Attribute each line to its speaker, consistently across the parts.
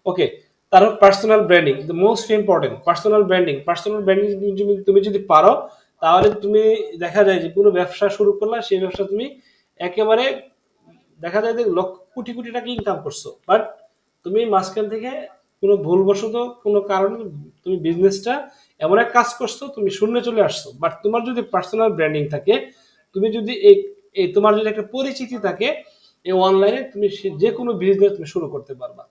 Speaker 1: ওকে, তারপর personal branding, the most important personal branding. Personal branding তুমি যদি পারো, তাহলে তুমি দেখা যায় যে কোনো ব্যবসা শুরু করলা, সেই ব্যবসা তুমি একেবারে দেখা যায় যে লক্ষ কোটি কোটি টাকা ইনকাম করছো, বাট তুমি মাঝখান থেকে কোনো ভুলবশত কোনো কারণে তুমি বিজনেসটা এমন এক কাজ করছো, তুমি শূন্য চলে আসছো। বাট তোমার যদি পার্সোনাল ব্র্যান্ডিং থাকে, তুমি যদি এই তোমার যদি একটা পরিচিতি থাকে, এই অনলাইনে তুমি যে কোনো বিজনেস তুমি শুরু করতে পারবা।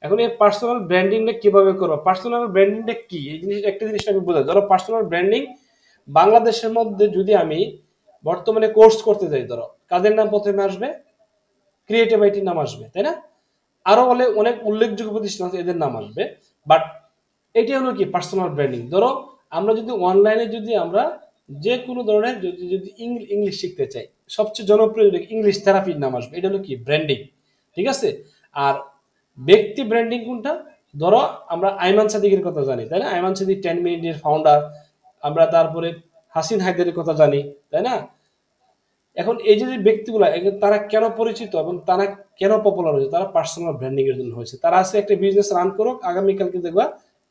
Speaker 1: এখন এই পার্সোনাল ব্র্যান্ডিংটা কিভাবে করবো, পার্সোনাল ব্র্যান্ডিংটা কি, এই জিনিস একটা জিনিসটা আমি বোঝাই। ধরো পার্সোনাল ব্র্যান্ডিং বাংলাদেশের মধ্যে যদি আমি বর্তমানে কোর্স করতে যাই, ধরো কাদের নাম প্রথমে আসবে, ক্রিয়েটিভ আইটির নাম আসবে, তাই না? আরো বলে অনেক উল্লেখযোগ্য প্রতিষ্ঠান আছে, এদের নাম আসবে। বাট এটি হলো কি পার্সোনাল ব্র্যান্ডিং। ধরো আমরা যদি অনলাইনে যদি আমরা যে কোনো ধরনের যদি ইংলিশ শিখতে চাই, সবচেয়ে জনপ্রিয় ইংলিশ থেরাপির নাম আসবে, এটা হলো কি ব্র্যান্ডিং। ঠিক আছে? আর ব্যক্তি ব্র্যান্ডিং কোনটা, ধরো আমরা আইমান সাদিকের কথা জানি, তাই না? আইমান সাদিক 10 মিনিটের ফাউন্ডার। আমরা তারপরে হাসিন হায়দারের কথা জানি, তাই না? এখন এই যে ব্যক্তিগুলো, তারা কেন পরিচিত এবং তারা কেন পপুলার হয়েছে, তারা পার্সোনাল ব্র্যান্ডিং এর জন্য হয়েছে। তারা আছে একটা বিজনেস রান করুক, আগামীকালকে দেখবা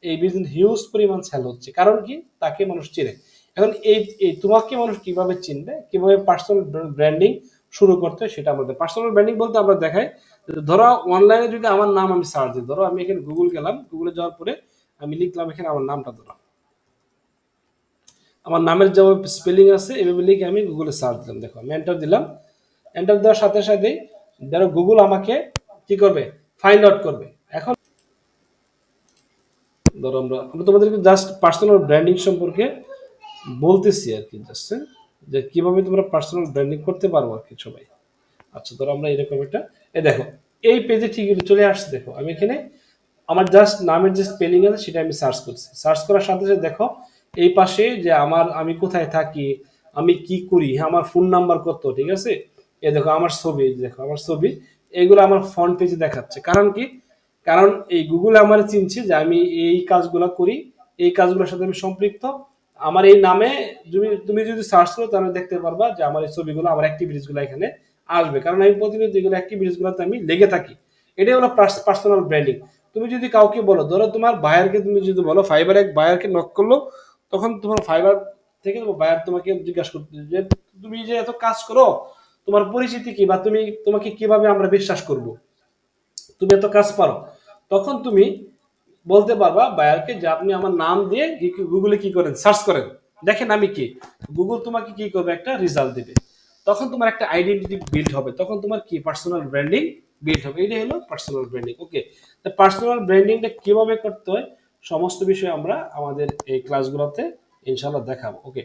Speaker 1: এই বিজনেস হিউজ পরিমাণ সেল হচ্ছে, কারণ কি তাকে মানুষ চিনে। এখন এই তোমাকে মানুষ কিভাবে চিনবে, কিভাবে পার্সোনাল ব্র্যান্ডিং শুরু করতে হয়, সেটা আমাদের পার্সোনাল ব্র্যান্ডিং বলতে আমরা দেখাই। ধরো অনলাইনে যদি আমার নাম আমি সার্চ দিই, ধরো আমি এখানে গুগল গেলাম, গুগলে যাওয়ার পরে আমি লিখলাম এখানে আমার নামটা, ধরো আমার নামের যে স্পেলিং আছে এভাবে লিখে আমি গুগলে সার্চ দিলাম, দেখো আমি এন্টার দিলাম। এন্টার দেওয়ার সাথে সাথেই ধরো গুগল আমাকে কি করবে, ফাইন্ড আউট করবে। এখন ধরো আমরা আমরা তোমাদেরকে জাস্ট পার্সোনাল ব্র্যান্ডিং সম্পর্কে বলতেছি আর কি, জাস্ট যে কিভাবে তোমরা পার্সোনাল ব্র্যান্ডিং করতে পারবো আর কি সবাই। আচ্ছা ধরো আমরা এরকম একটা, দেখো এই পেজে ঠিক চলে আসছে। দেখো আমি এখানে আমার জাস্ট নামের যে স্পেলিং আছে সেটা আমি সার্চ করছি। সার্চ করার সাথে সাথে দেখো এই পাশে যে আমি কোথায় থাকি, আমি কি করি, হ্যাঁ আমার ফোন নাম্বার কত, ঠিক আছে? এই দেখো আমার ছবি, দেখো আমার ছবি, এগুলো আমার ফ্রন্ট পেজে দেখাচ্ছে। কারণ কি, কারণ এই গুগল আমার চিনছে যে আমি এই কাজগুলো করি, এই কাজগুলোর সাথে আমি সম্পৃক্ত। আমার এই নামে তুমি যদি সার্চ করো তাহলে দেখতে পারবা যে আমার এই ছবিগুলো, আমার অ্যাক্টিভিটিস গুলো এখানে আসবে, কারণ আমি প্রতিনিয়ত এগুলো অ্যাক্টিভিটিস গুলোতে আমি লেগে থাকি। এটাই হলো পার্সোনাল ব্র্যান্ডিং। তুমি যদি কাউকে বলো, ধরো তোমার বায়ারকে তুমি যদি বলো, ফাইবার এক বায়ারকে নক করলো, তখন তোমার ফাইবার থেকে তোমার বায়ার তোমাকে জিজ্ঞাসা করতে যে তুমি যে এত কাজ করো, তোমার পরিচিতি কি, বা তোমাকে কিভাবে আমরা বিশ্বাস করব, তুমি এত কাজ পারো। তখন তুমি বলতে পারবা বায়ারকে যে আপনি আমার নাম দিয়ে গুগলে কি করেন, সার্চ করেন, দেখেন আমি কি। গুগল তোমাকে কি করবে, একটা রেজাল্ট দেবে। তখন তোমার একটা আইডেন্টিটি বিল্ড হবে, তখন তোমার কি পার্সোনাল ব্র্যান্ডিং বিল্ড হবে। এটাই হলো পার্সোনাল ব্র্যান্ডিং। ওকে, তো পার্সোনাল ব্র্যান্ডিংটা কিভাবে করতে হয় সমস্ত বিষয় আমরা আমাদের এই ক্লাসগুলোতে ইনশাআল্লাহ দেখাবো। ওকে।